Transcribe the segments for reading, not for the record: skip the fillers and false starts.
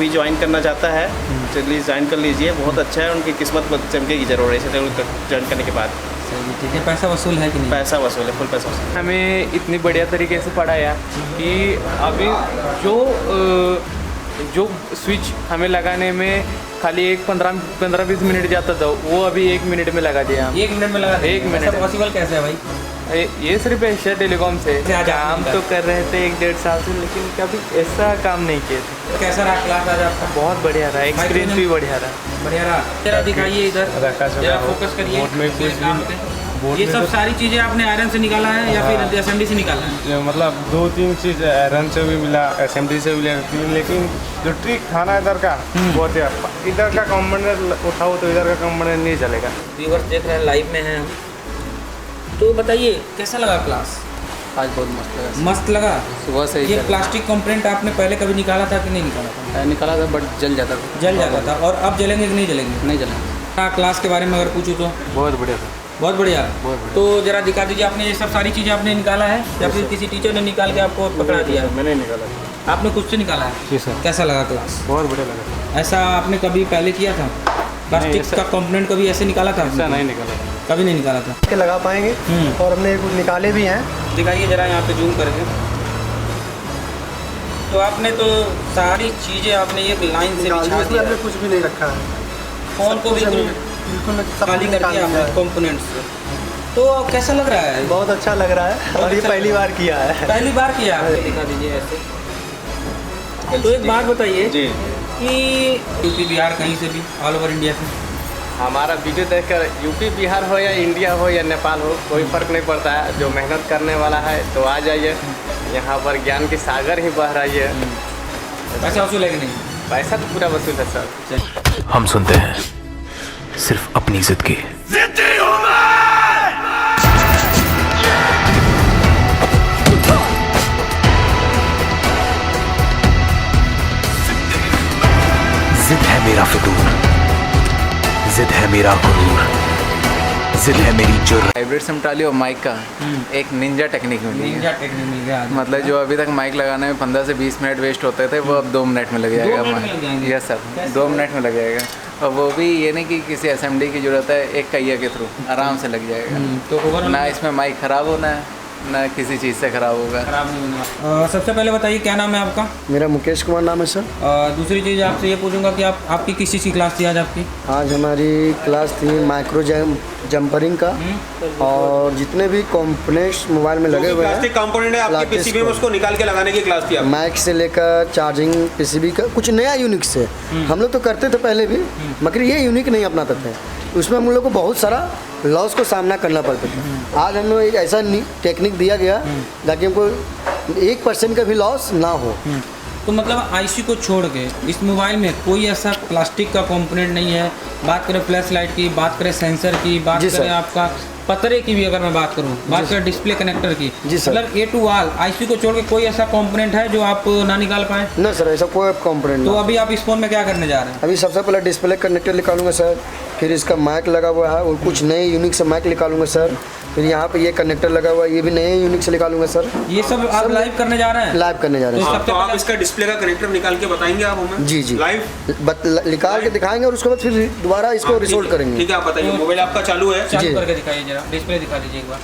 भी ज्वाइन करना चाहता है चलिए ज्वाइन कर लीजिए, बहुत अच्छा है, उनकी किस्मत चमकेगी जरूर ऐसे ज्वाइन करने के बाद। चलिए ठीक है। पैसा वसूल है कि नहीं? पैसा वसूल है, फुल पैसा वसूल। हमें इतनी बढ़िया तरीके से पढ़ाया कि अभी जो स्विच हमें लगाने में खाली 15-20 मिनट जाता था, वो अभी 1 मिनट में लगा दिया। 1 मिनट में लगा? 1 मिनट। पॉसिबल कैसे है भाई? ये सिर्फ एशिया टेलीकॉम से आज काम आपने तो कर रहे थे 1-1.5 साल से, लेकिन कभी ऐसा काम नहीं किया था। कैसा रहा क्लास आज आपका? बहुत बढ़िया रहा, एक्सपीरियंस भी बढ़िया रहा। बढ़िया रहा। जरा दिखाइए इधर, जरा फोकस करिए काम पे। ये सब सारी चीज़ें आपने आयरन से निकाला है या फिर असेंबली से निकाला है? मतलब 2-3 चीज़ आयरन से भी मिला, असेंबली से भी मिला, लेकिन जो ट्रिक था ना इधर का वो थे, इधर का कंपोनेंट उठाओ तो इधर का कंपोनेंट नहीं चलेगा। व्यूअर्स देख रहे हैं, लाइव में हैं हम। तो बताइए कैसा लगा क्लास? आज बहुत मस्त लगा। मस्त लगा। सुबह से ही ये प्लास्टिक कंपोनेंट आपने पहले कभी निकाला था कि नहीं निकाला था? निकाला था बट जल जाता था। जल जाता था। और अब जलेंगे कि नहीं जलेंगे? नहीं जला। क्लास के बारे में अगर पूछूँ तो? बहुत बढ़िया था। बहुत बढ़िया। बहुत बढ़िया। तो जरा दिखा दीजिए, आपने ये सब सारी चीज़ें आपने निकाला है या फिर किसी टीचर ने निकाल के आपको पकड़ा दिया? मैंने निकाला। आपने खुद से निकाला है? जी सर। कैसा लगा क्लास? बहुत बढ़िया लगा। ऐसा आपने कभी पहले किया था? प्लास्टिक का कंपोनेंट कभी ऐसे निकाला था? ऐसा नहीं निकाला। कभी नहीं निकाला था। के लगा पाएंगे और हमने कुछ निकाले भी हैं। दिखाइए जरा यहाँ पे जूम करके। तो आपने तो सारी चीज़ें आपने एक लाइन से बिछा इसमें दिया। हमने कुछ भी नहीं रखा है। फोन को भी बिल्कुल खाली कर दिया आपने कंपोनेंट्स से। तो कैसा लग रहा है? बहुत अच्छा लग रहा है और ये अच्छा पहली बार किया है। पहली बार किया आपने? दिखा दीजिए ऐसे। तो एक बात बताइए जी, कि यूपी बिहार कहीं से भी ऑल ओवर इंडिया से हमारा वीडियो देखकर यूपी बिहार हो या इंडिया हो या नेपाल हो कोई फ़र्क नहीं पड़ता है। जो मेहनत करने वाला है तो आ जाइए, यहाँ पर ज्ञान की सागर ही बह रही है। पैसा वसूल है कि नहीं? पैसा तो पूरा वसूल है सर। हम सुनते हैं सिर्फ अपनी जिद की। जिद है मेरा फितूर, जिद है मेरा गुरूर, जिद है मेरी जुर्रत। हाइब्रिड सिमटाली और माइक का एक निंजा टेक्निक मिली है। निंजा टेक्निक मिल गया आज। मतलब जो अभी तक माइक लगाने में 15 से 20 मिनट वेस्ट होते थे, वो अब 2 मिनट में लग जाएगा। 2 मिनट में लग जाएंगे? यस सर, 2 मिनट में लग जाएगा। और वो भी ये नहीं कि किसी असेंबली की ज़रूरत है, एक कहिया के थ्रू आराम से लग जाएगा। तो ओवरऑल ना इसमें माइक ख़राब होना है, ना किसी चीज़ से ख़राब होगा। खराब नहीं होना। सबसे पहले बताइए क्या नाम है आपका? मेरा मुकेश कुमार नाम है सर। दूसरी चीज़ आपसे ये पूछूंगा कि आपकी किस चीज़ की क्लास थी आज आपकी? आज हमारी क्लास थी माइक्रो जंपरिंग का, और जितने भी कंपोनेंट्स मोबाइल में लगे हुए हैं, प्लास्टिक कंपोनेंट है आपके पीसीबी में, उसको निकाल के लगाने की क्लास थी आपकी। माइक से लेकर चार्जिंग पीसीबी का कुछ नया यूनिक से हम लोग तो करते थे पहले भी, मगर ये यूनिक नहीं अपनाते थे। उसमें हम लोग को बहुत सारा लॉस को सामना करना पड़ता था। आज हम लोग एक ऐसा टेक्निक दिया गया ताकि हमको 1% का भी लॉस ना हो। तो मतलब आईसी को छोड़ के इस मोबाइल में कोई ऐसा प्लास्टिक का कंपोनेंट नहीं है। बात करें फ्लैश लाइट की, बात करें सेंसर की, बात जी सर। करें आपका पतरे की भी अगर मैं बात करूं, बात करें डिस्प्ले कनेक्टर की, जी सर। मतलब ए टू ऑल आईसी को छोड़ के कोई ऐसा कंपोनेंट है जो आप ना निकाल पाए? ना सर, ऐसा कोई कंपोनेंट तो नहीं। अभी आप इस फोन में क्या करने जा रहे हैं? अभी सबसे पहले डिस्प्ले कनेक्टर निकालूंगा सर, फिर इसका माइक लगा हुआ है और कुछ नए यूनिक से माइक निकालूंगा सर, फिर यहाँ पे ये कनेक्टर लगा हुआ है, ये भी नए यूनिक से निकालूंगा सर। ये सब आप लाइव करने जा रहे हैं? लाइव करने जा रहे हैं। तो आप इसका डिस्प्ले का कनेक्टर निकाल के बताएंगे आप हमें? जी जी, लाइव निकाल के दिखाएंगे और उसके बाद फिर दोबारा इसको रिसोल्व करेंगे। ठीक है, आप बताइए। मोबाइल आपका चालू है? चालू जी। करके दिखाइए जरा, डिस्प्ले दिखा दीजिए एक बार।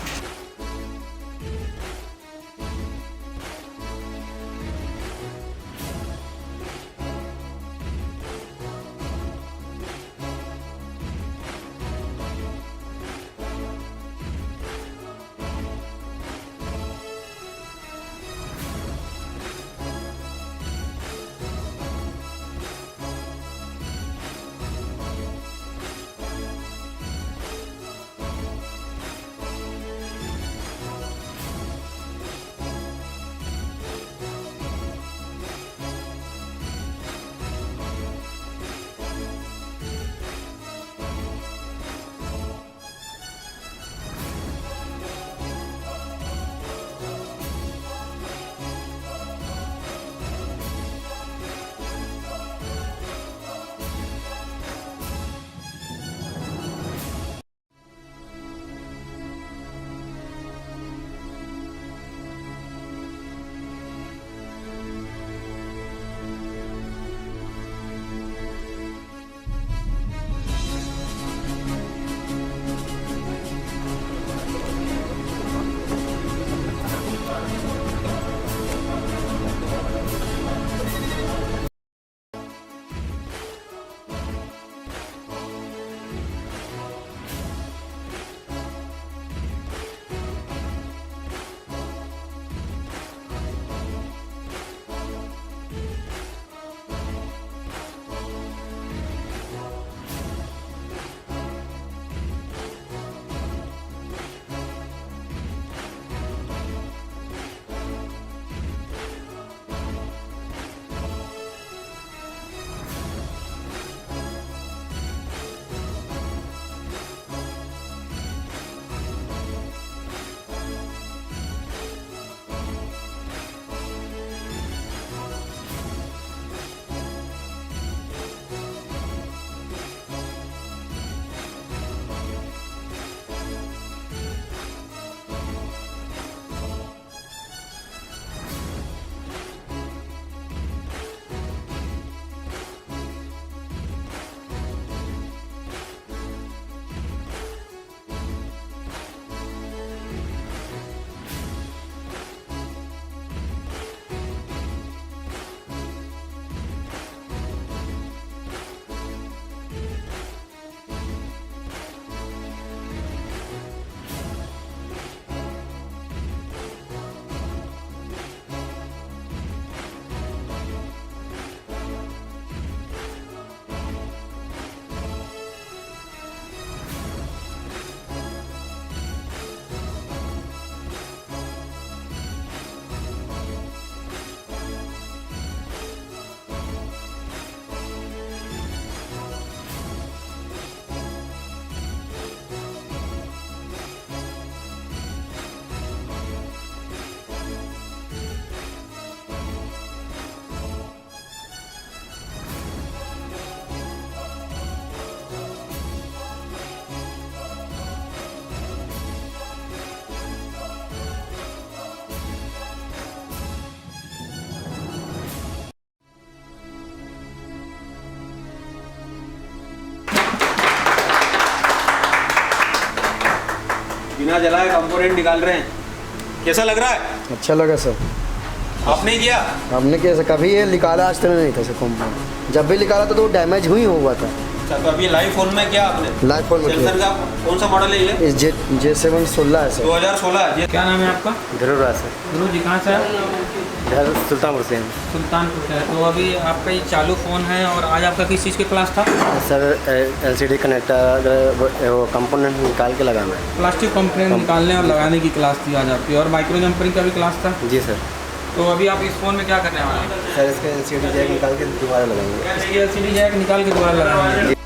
बिना जलाए कंपोनेंट निकाल रहे हैं, कैसा लग रहा है? अच्छा लगा सर। आपने किया? हमने कैसे कभी ये निकाला आज तक नहीं था सर कंपोनेंट। जब भी निकाला था तो वो डैमेज हुई हुआ था। अच्छा, तो अभी लाइव फोन में क्या आपने? लाइव फोन में सैमसंग का कौन सा मॉडल है ये? इस J7 16 है सर। 2016 ये। क्या नाम है आपका? ध्रुव राज सर। गुरु जी कहाँ से है? इधर सुल्तानपुर से सुल्तानपुर से है। तो अभी आपका ये चालू फ़ोन है और आज आपका किस चीज़ की क्लास था? सर LCD कनेक्टर वो कंपोनेंट निकाल के लगाना है। प्लास्टिक कंपोनेंट निकालने और लगाने की क्लास थी आज आपकी, और माइक्रो जंपरिंग का भी क्लास था। जी सर। तो अभी आप इस फ़ोन में क्या करने वाले हैं? सर इसका LCD जैक निकाल के दोबारा लगाएंगे। इसकी LCD जैक निकाल के दोबारा लगाएंगे।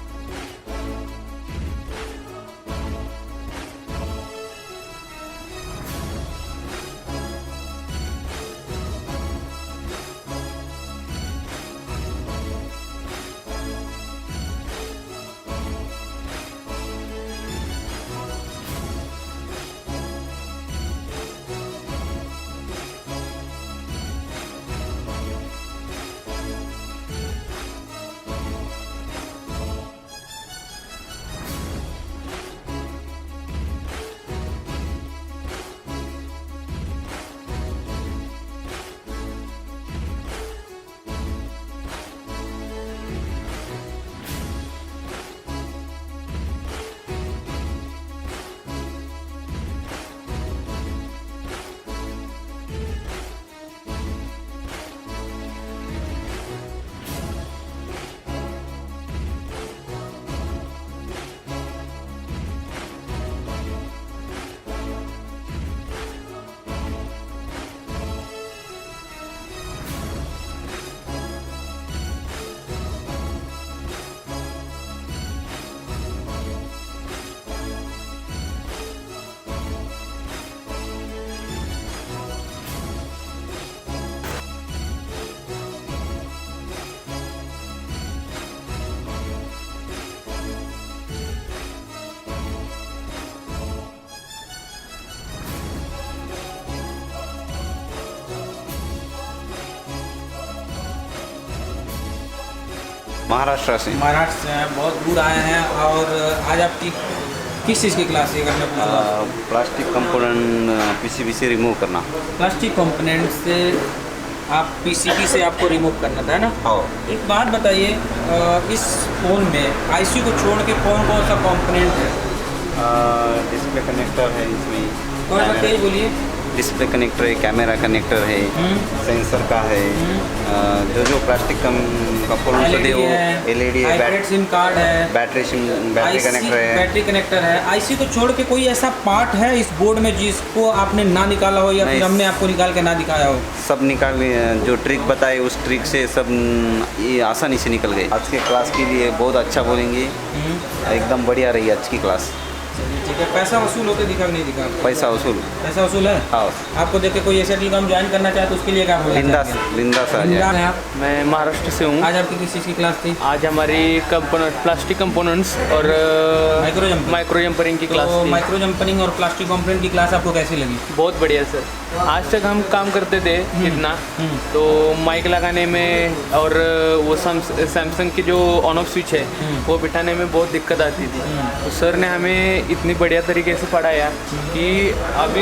महाराष्ट्र से। महाराष्ट्र से हैं, बहुत दूर आए हैं। और आज आपकी किस चीज़ की क्लास है करने पूछा? प्लास्टिक कंपोनेंट पीसीबी से रिमूव करना। प्लास्टिक कंपोनेंट से आप पीसीबी से आपको रिमूव करना था, है ना? हाँ। एक बात बताइए, इस फ़ोन में आईसी को छोड़ के कौन कौन सा कंपोनेंट है? डिस्प्ले कनेक्टर है इसमें। कौन सा तेज बोलिए? डिस्प्ले कनेक्टर है, कैमरा कनेक्टर है, सेंसर का है, जो प्लास्टिक कंपोनेंट होते हैं वो LED है, हाइब्रिड सिम कार्ड है, बैटरी कनेक्टर है। बैटरी कनेक्टर है। आईसी को छोड़ के कोई ऐसा पार्ट है इस बोर्ड में जिसको आपने ना निकाला हो या फिर हमने आपको निकाल के ना दिखाया हो? सब निकाल, जो ट्रिक बताए उस ट्रिक से सब ये आसानी से निकल गए। आज के क्लास के लिए बहुत अच्छा बोलेंगे, एकदम बढ़िया रही आज की क्लास। ठीक है। पैसा वसूल होते दिखा नहीं दिखा? पैसा वसूल। पैसा वसूल है? हाँ। आपको देख के कोई ऐसे टेलीकॉम ज्वाइन करना चाहे तो उसके लिए क्या बोलना चाहेंगे? लिंदा है आप? मैं महाराष्ट्र से हूँ। आज आपकी किस चीज़ की क्लास थी? आज हमारी प्लास्टिक कंपोनेंट्स और माइक्रो जंपरिंग की क्लास थी। माइक्रो जंपरिंग और प्लास्टिक कंपोनेंट की क्लास आपको कैसी लगी? बहुत बढ़िया सर। आज तक हम काम करते थे इतना, तो माइक लगाने में और वो सैमसंग की जो ऑन ऑफ स्विच है वो बिठाने में बहुत दिक्कत आती थी। तो सर ने हमें इतनी बढ़िया तरीके से पढ़ाया कि अभी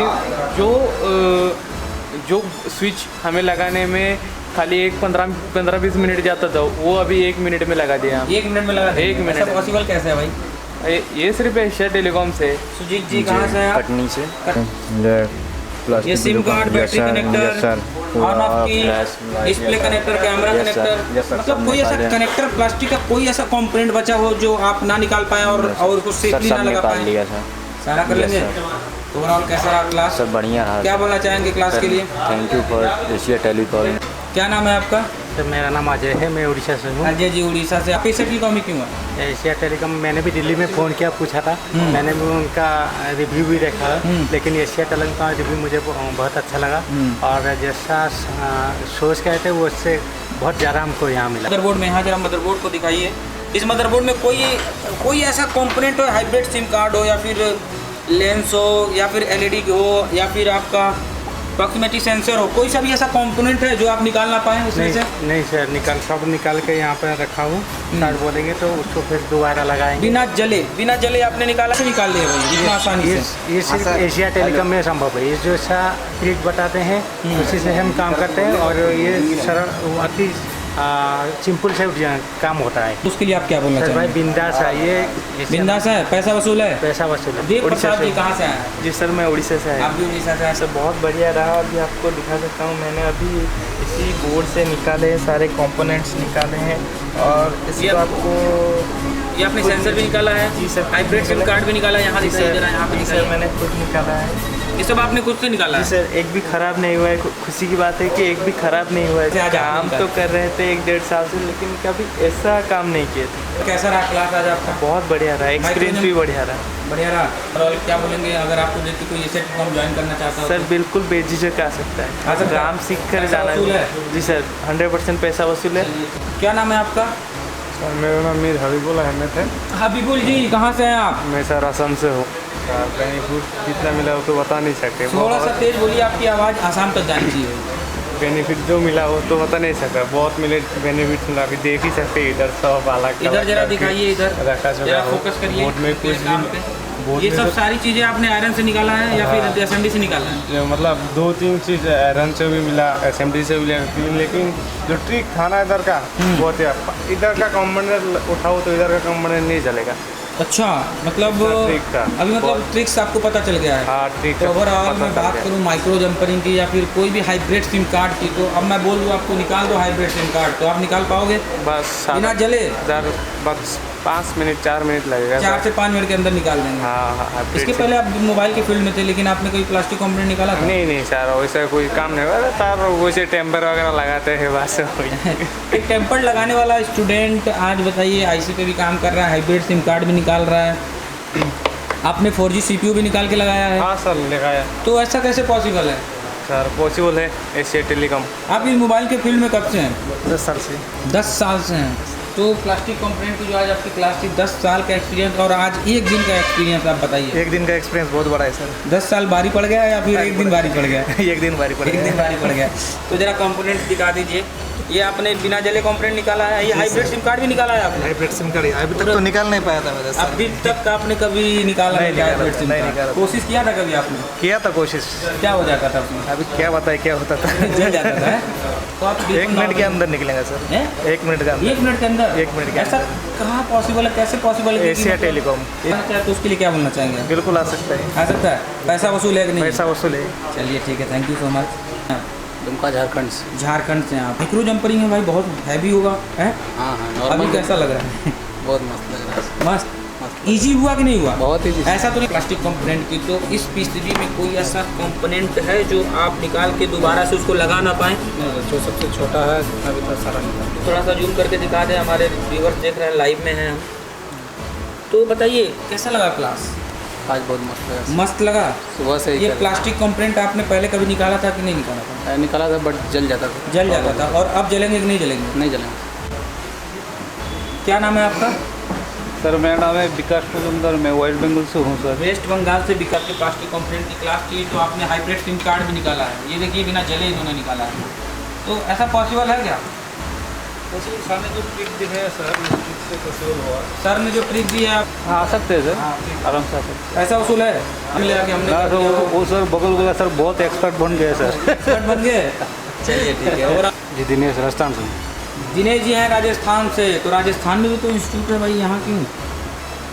जो स्विच हमें लगाने में खाली 15-20 मिनट जाता था, वो अभी 1 मिनट में लगा दिया। 1 मिनट में लगा दिया? 1 मिनट। पॉसिबल कैसे है भाई? ये सिर्फ एशिया टेलीकॉम से। सुजीत जी कहाँ से हैं आप? कटनी से। ये SIM card, battery connector, on off की, डिस्प्ले कनेक्टर, कैमरा कनेक्टर, मतलब कोई ऐसा कनेक्टर प्लास्टिक का कोई ऐसा कंपोनेंट बचा हो जो आप ना निकाल पाए और उसको सेफली ना लगा पाए? सारा कर लेंगे। ओवरऑल कैसा रहा क्लास? सब बढ़िया रहा। क्या बोलना चाहेंगे क्लास के लिए? Thank you for Asia telecom. क्या नाम है आपका? सर मेरा नाम अजय है, मैं उड़ीसा से हूँ। अजय जी उड़ीसा से। आप एशिया टेलीकॉम में क्यों है? एशिया टेलीकॉम मैंने भी दिल्ली में फ़ोन किया, पूछा था, मैंने भी उनका रिव्यू भी देखा, लेकिन एशिया टेलीकॉम का रिव्यू मुझे बहुत अच्छा लगा और जैसा सोच के आए थे वो उससे बहुत ज़्यादा हमको यहाँ मिला। मदरबोर्ड में यहाँ जरा मदरबोर्ड को दिखाइए। इस मदरबोर्ड में कोई ऐसा कंपोनेंट हो, हाइब्रिड सिम कार्ड हो या फिर लेंस हो या फिर LED हो या फिर आपका प्रॉक्सिमिटी सेंसर हो, कोई सा भी ऐसा कंपोनेंट है जो आप निकाल ना पाए उसमें से? नहीं सर, सब निकाल के यहाँ पर रखा हूँ। स्टार्ट बोलेंगे तो उसको फिर दोबारा लगाएंगे। बिना जले आपने निकाला से निकाल लिया भाई इतना आसानी से? ये सिर्फ एशिया टेलीकॉम में संभव है। ये जो सा ट्रिक बताते हैं उसी से हम काम करते हैं और ये सरल अति सिंपल से काम होता है। उसके लिए आप क्या बोलना चाहेंगे? भाई बिंदास है, ये बिंदास है, पैसा वसूल है? पैसा वसूल है। देव प्रसाद जी कहाँ से आए? जी सर, मैं उड़ीसा से आया। आप भी उड़ीसा से आए? सर बहुत बढ़िया रहा। अभी आपको दिखा सकता हूँ, मैंने अभी इसी बोर्ड से निकाले हैं, सारे कंपोनेंट्स निकाले हैं और इसको आपको ये आपने सेंसर भी निकाला है? जी सर। हाइब्रिड सिम कार्ड भी निकाला है? यहाँ दिखाई दे रहा है, यहाँ पे सर मैंने खुद निकाला है। ये सब आपने खुद से निकाला है? जी सर, एक भी ख़राब नहीं हुआ है। खुशी की बात है कि एक भी ख़राब नहीं हुआ है। काम तो कर रहे थे 1-1.5 साल से, लेकिन कभी ऐसा काम नहीं किए थे। कैसा रहा क्लास आज आपका? बहुत बढ़िया रहा, एक्सपीरियंस भी बढ़िया रहा। बढ़िया रहा। और क्या बोलेंगे अगर आपको देख के कोई ऐसे प्रोग्राम ज्वाइन करना चाहता हो? सर बिल्कुल बेझिझक आ सकता है। काम सीख कर जाना है। जी सर, 100% पैसा वसूल है। क्या नाम है आपका? सर मेरा नाम मीर हबीबुल अहमद है। हबीबुल जी कहाँ से हैं आप? मैं सर असम से हूँ। बेनिफिट कितना मिला वो तो बता नहीं सकते। थोड़ा सा तेज बोलिए, आपकी आवाज़ आसाम तक जानी चाहिए। बेनिफिट जो मिला वो तो बता नहीं सकता। बहुत मिले बेनिफिट मिला, अभी देख ही सकते। इधर सब अलग इधर जरा दिखाइए, इधर रखा जरा फोकस करिए। बोर्ड में कुछ भी ये सब सारी चीज़ें आपने आयरन से निकाला है या फिर एसएमडी से निकाला है? मतलब 2-3 चीज़ आयरन से भी मिला, एसएमडी से भी मिला, लेकिन जो ट्रिक था ना इधर का बहुत है। इधर का कंपोनेंट उठाओ तो इधर का कंपोनेंट नहीं चलेगा। अच्छा, मतलब अभी मतलब ट्रिक्स आपको पता चल गया है? हाँ, ट्रिक। तो ओवरऑल मैं बात करूँ माइक्रो जंपरिंग की या फिर कोई भी हाइब्रिड सिम कार्ड की, तो अब मैं बोल दूँ आपको निकाल दो हाइब्रिड सिम कार्ड, तो आप निकाल पाओगे बस बिना जले? बस 5 मिनट 4 मिनट लगेगा। 4 से 5 मिनट के अंदर निकाल देंगे। हाँ। इसके पहले आप मोबाइल के फील्ड में थे, लेकिन आपने कोई प्लास्टिक कंपोनेंट निकाला था? नहीं सर, वैसा कोई काम नहीं हुआ। तार वैसे टेम्पर वगैरह लगाते हैं बस। एक टेम्पर लगाने वाला स्टूडेंट आज बताइए आईसी पे भी काम कर रहा है, हाइब्रिड सिम कार्ड भी निकाल रहा है, आपने 4G CPU भी निकाल के लगाया है? हाँ सर, लगाया। तो ऐसा कैसे पॉसिबल है? सर पॉसिबल है, एशिया टेलीकॉम। आप इस मोबाइल के फील्ड में कब से हैं? 10 साल से। 10 साल से हैं। तो प्लास्टिक कंपोनेंट की जो आज आपकी क्लास थी, 10 साल का एक्सपीरियंस और आज एक दिन का एक्सपीरियंस आप बताइए। एक दिन का एक्सपीरियंस बहुत बड़ा है सर। 10 साल बारी पड़ गया या फिर एक दिन बारी पड़ गया? एक दिन बारी पड़ गया। एक दिन बारी पड़ गया। तो जरा कंपोनेंट दिखा दीजिए। ये आपने बिना जले कंपोनेंट निकाला है? ये हाइब्रिड सिम कार्ड भी निकाला है आपने? हाइब्रिड सिम कार्ड अभी तक तो निकाल नहीं पाया था मेरे से। अभी तक आपने कभी निकाला नहीं हाइब्रिड सिम कार्ड? कोशिश किया था कभी आपने? किया था कोशिश। क्या हो जाता था उसमें? अभी क्या बताए क्या होता था। जल जाता था। तो आप 1 मिनट के अंदर निकलेगा सर। 1 मिनट का अंदर। 1 मिनट के अंदर? 1 मिनट के ऐसा कहाँ पॉसिबल है, कैसे पॉसिबल है? Asia telecom. तो उसके लिए क्या बोलना चाहेंगे? बिल्कुल आ सकता है। आ सकता है। पैसा वसूल है कि नहीं? पैसा वसूल है। चलिए ठीक है, thank you so much. Dumka Jharkhand से। झारखंड से आप? माइक्रो जंपरिंग है भाई, बहुत हैवी होगा है? हाँ। अभी कैसा लग रहा है? बहुत मस्त लग रहा है। मस्त। इजी हुआ कि नहीं हुआ? बहुत ईजी। ऐसा तो नहीं प्लास्टिक कंपोनेंट की, तो इस पीसीबी में कोई ऐसा कंपोनेंट है जो आप निकाल के दोबारा से उसको लगा ना पाएँ? जो सबसे छोटा है अभी तक सारा निकाल। थोड़ा सा जूम करके दिखा दें, हमारे व्यूअर्स देख रहे हैं, लाइव में हैं हम। तो बताइए कैसा लगा क्लास? आज बहुत मस्त लगा। मस्त लगा। सुबह से ये प्लास्टिक कंपोनेंट आपने पहले कभी निकाला था कि नहीं निकाला था? निकाला था बट जल जाता था। जल जाता था। और अब जलेंगे कि नहीं जलेंगे? नहीं जलेंगे। क्या नाम है आपका? सर मेरा नाम है विकास मजुमदार, मैं वेस्ट बंगाल से हूँ सर। वेस्ट बंगाल से विकास के प्लास्टिक कंपोनेंट की क्लास की, तो आपने हाइब्रिड सिम कार्ड भी निकाला है। ये देखिए बिना जले इन्होंने निकाला है। तो ऐसा पॉसिबल है क्या? सर ने जो ट्रिक दी है सर, ट्रिक से पॉसिबल हुआ। सर ने जो ट्रिक दी है आप आ सकते हैं सर, आराम से आ सकते हैं। ऐसा वसूल है? हमने सर वो सर बगल वाला सर बहुत एक्सपर्ट बन गए सर। एक्सपर्ट बन गए? चलिए ठीक है। और जी दिनेश राजस्थान से। दिनेश जी हैं राजस्थान से। तो राजस्थान में भी तो इंस्टीट्यूट है भाई, यहाँ क्यों?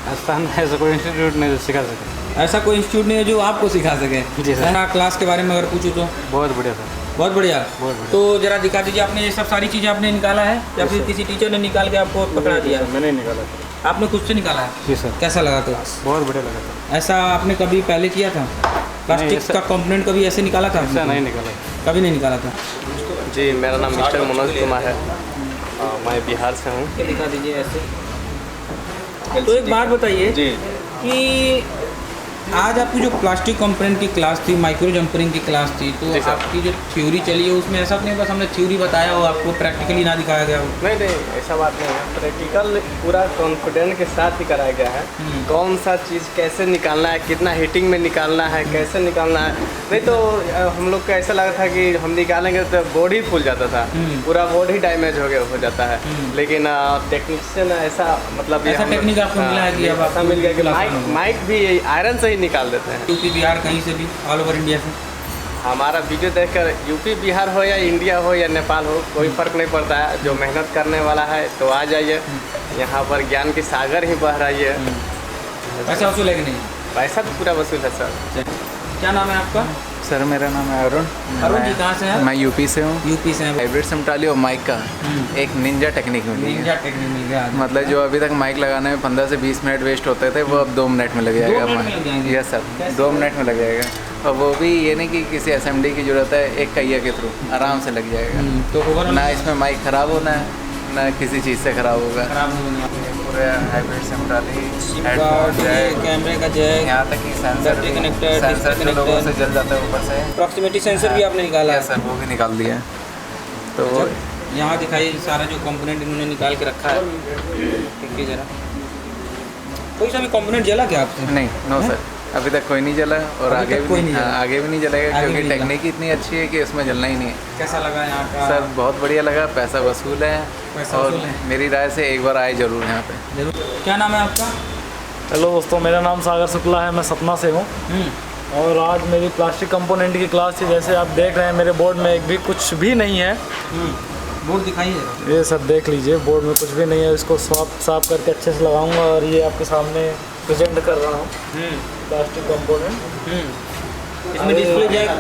राजस्थान में ऐसा कोई इंस्टीट्यूट नहीं जो सिखा सके। ऐसा कोई इंस्टीट्यूट नहीं है जो आपको सिखा सके? जी सर। मैं क्लास के बारे में अगर पूछूँ तो? बहुत बढ़िया सर। बहुत बढ़िया। बहुत बढ़िया। तो जरा दिखा दीजिए, आपने ये सब सारी चीज़ें आपने निकाला है या फिर किसी टीचर ने निकाल के आपको पकड़ा दिया? मैंने निकाला था। आपने खुद से निकाला है? जी सर। कैसा लगा क्लास? बहुत बढ़िया लगा था। ऐसा आपने कभी पहले किया था? प्लास्टिक का कंपोनेंट कभी ऐसे निकाला था? ऐसा नहीं निकाला, कभी नहीं निकाला था। जी मेरा नाम मिस्टर मनोज कुमार है, मैं बिहार से हूँ। ये दिखा दीजिए ऐसे। तो एक बात बताइए जी कि आज आपकी जो प्लास्टिक कंपोनेंट की क्लास थी, माइक्रो जंपरिंग की क्लास थी, तो आपकी जो थ्योरी चली है उसमें ऐसा नहीं बस हमने थ्योरी बताया हो, आपको प्रैक्टिकली ना दिखाया गया हो? नहीं नहीं, ऐसा बात नहीं है। प्रैक्टिकल पूरा कॉन्फिडेंट के साथ ही कराया गया है। कौन सा चीज़ कैसे निकालना है, कितना हीटिंग में निकालना है, कैसे निकालना है। नहीं तो हम लोग को ऐसा लगा था कि हम निकालेंगे तो बोर्ड ही फूल जाता था, पूरा बोर्ड ही डैमेज हो जाता है। लेकिन टेक्नीशियन ऐसा मतलब ऐसा टेक्निक आपको मिला है कि अब ऐसा मिल गया कि माइक भी आयरन से ही निकाल देते हैं। यूपी बिहार कहीं से भी, ऑल ओवर इंडिया से हमारा वीडियो देखकर यूपी बिहार हो या इंडिया हो या नेपाल हो, कोई फ़र्क नहीं पड़ता है। जो मेहनत करने वाला है तो आ जाइए, यहाँ पर ज्ञान की सागर ही बह रही है। पैसा वसूल है कि नहीं? पैसा तो पूरा वसूल है सर। क्या नाम है आपका? सर मेरा नाम है अरुण। अरुण जी कहाँ से हैं? मैं यूपी से हूँ। यूपी से हैं। हाइब्रिड सिम डाली और माइक का एक निंजा टेक्निक मिली है। निंजा टेक्निक मिल गया। मतलब जो अभी तक माइक लगाने में 15 से 20 मिनट वेस्ट होते थे, वो अब 2 मिनट में लग जाएगा। यस सर, 2 मिनट में लग जाएगा। और वो भी ये नहीं कि किसी असेंबली की ज़रूरत है, एक पहिया के थ्रू आराम से लग जाएगा। तो ना इसमें माइक ख़राब होना है, ना किसी चीज़ से ख़राब होगा। पूरे हाइब्रिड सिम डाली, कैमरे का जैक, यहाँ तक कि सेंसर बैटरी कनेक्टर, सेंसर जो लोगों से जल जाता है ऊपर से, प्रॉक्सिमिटी सेंसर भी आपने निकाला है? सर वो भी निकाल दिया है। तो यहाँ दिखाइए सारा जो कंपोनेंट इन्होंने निकाल के रखा है। देखिए जरा, कोई सा भी कंपोनेंट जला क्या आपसे? नहीं, नो सर, अभी तक कोई नहीं जला और आगे भी नहीं, आगे भी नहीं जलेगा, क्योंकि टेक्निक इतनी अच्छी है कि उसमें जलना ही नहीं है। कैसा लगा यहाँ का? सर बहुत बढ़िया लगा, पैसा वसूल है। और मेरी राय से एक बार आए जरूर यहाँ पे। जरूर। क्या नाम है आपका? हेलो दोस्तों, मेरा नाम सागर शुक्ला है, मैं सतना से हूँ। और आज मेरी प्लास्टिक कंपोनेंट की क्लास थी। जैसे आप देख रहे हैं मेरे बोर्ड में एक भी कुछ भी नहीं है। बोर्ड दिखाइए। ये सब देख लीजिए, बोर्ड में कुछ भी नहीं है। इसको साफ करके अच्छे से लगाऊंगा और ये आपके सामने प्रेजेंट कर रहा हूँ प्लास्टिक कंपोनेंट। इसमें डिस्प्ले जैक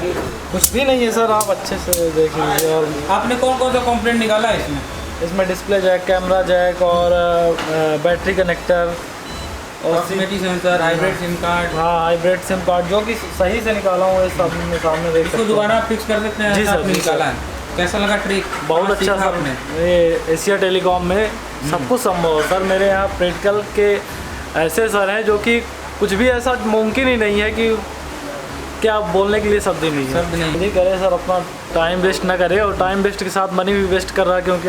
कुछ भी नहीं है सर, आप अच्छे से देख लीजिए। और आपने कौन कौन सा कंपोनेंट निकाला है इसमें? इसमें डिस्प्ले जैक, कैमरा जैक और बैटरी कनेक्टर और proximity sensor, hybrid SIM card. हाँ, हाइब्रिड सिम कार्ड जो कि सही से निकाला हूँ, इस सामने देख सकते इसको दोबारा फिक्स कर सकते हैं? जी सर, निकाला है। कैसा लगा ट्रिक? बहुत अच्छा सर। ये एशिया टेलीकॉम में सब कुछ संभव है सर। मेरे यहाँ प्रैक्टिकल के ऐसे सर हैं जो कि कुछ भी ऐसा मुमकिन ही नहीं है कि आप बोलने के लिए शब्द ही नहीं है। शब्द नहीं करे सर, अपना टाइम वेस्ट ना करे, और टाइम वेस्ट के साथ मनी भी वेस्ट कर रहा है। क्योंकि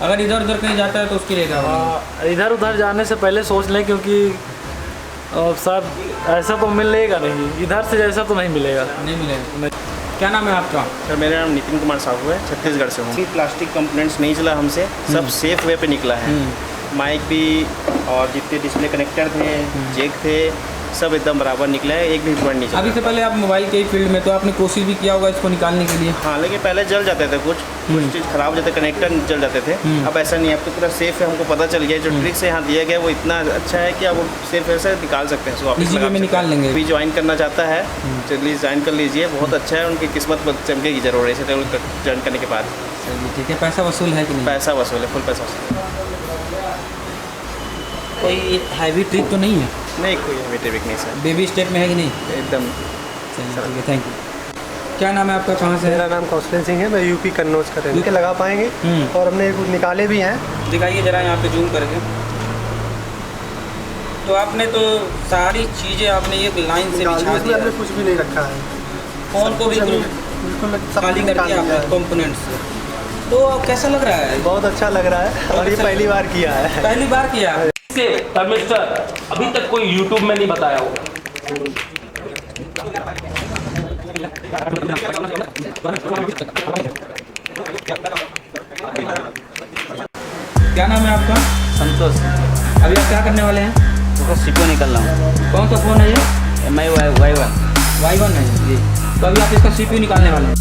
अगर इधर उधर कहीं जाता है तो उसके लिए इधर उधर जाने से पहले सोच लें, क्योंकि सर ऐसा तो मिलेगा नहीं, इधर से जैसा तो नहीं मिलेगा। नहीं मिलेगा। क्या नाम है आपका? सर मेरा नाम नितिन कुमार साहू है, छत्तीसगढ़ से हूँ। प्लास्टिक कंपोनेंट्स नहीं चला हमसे, सब सेफ वे पे निकला है। माइक भी और जितने डिस्प्ले कनेक्टर थे, जैक थे, सब एकदम बराबर निकला है, एक भी पॉइंट नहीं चला। अभी से पहले आप मोबाइल के फील्ड में, तो आपने कोशिश भी किया होगा इसको निकालने के लिए? हाँ, लेकिन पहले जल जाते थे, कुछ चीज़ खराब हो जाते, कनेक्टर जल जाते थे। अब ऐसा नहीं है, अब तो पूरा सेफ है। हमको पता चल गया, जो ट्रिक से यहाँ दिया गया वो इतना अच्छा है कि आप सेफ ऐसे निकाल सकते हैं। इसी में निकाल लेंगे। भी ज्वाइन करना चाहता है चलिए ज्वाइन कर लीजिए, बहुत अच्छा है। उनकी किस्मत चमकेगी जरूर ऐसे ज्वाइन करने के बाद। ठीक है। पैसा वसूल है कि नहीं? पैसा वसूल है, फुल पैसा वसूल। कोई हैवी ट्रिक तो नहीं है? नहीं, कोई हैवी ट्रिक नहीं सर। बेबी स्टेप में है कि नहीं? एकदम। चलिए, थैंक यू। क्या नाम है आपका? कहाँ से? मेरा नाम कौशल सिंह है, मैं यूपी कन्नौज का रहने के लगा पाएंगे। और हमने कुछ निकाले भी हैं। दिखाइए जरा यहाँ पे जूम करके। तो आपने तो सारी चीज़ें आपने एक लाइन से बिछा दिया, कुछ भी नहीं रखा है। फोन को भी बिल्कुल खाली कर दिया आपने कंपोनेंट्स से। तो कैसा लग रहा है? बहुत अच्छा लग रहा है, और ये पहली बार किया है। पहली बार किया है? मिस्टर, अभी तक कोई यूट्यूब में नहीं बताया होगा। क्या नाम है आपका? संतोष। अभी आप क्या करने वाले हैं? तो सीपीयू निकल रहा हूँ। कौन सा फ़ोन है ये? MI Y1 है जी। तो अभी आप इसका CPU निकालने वाले हैं।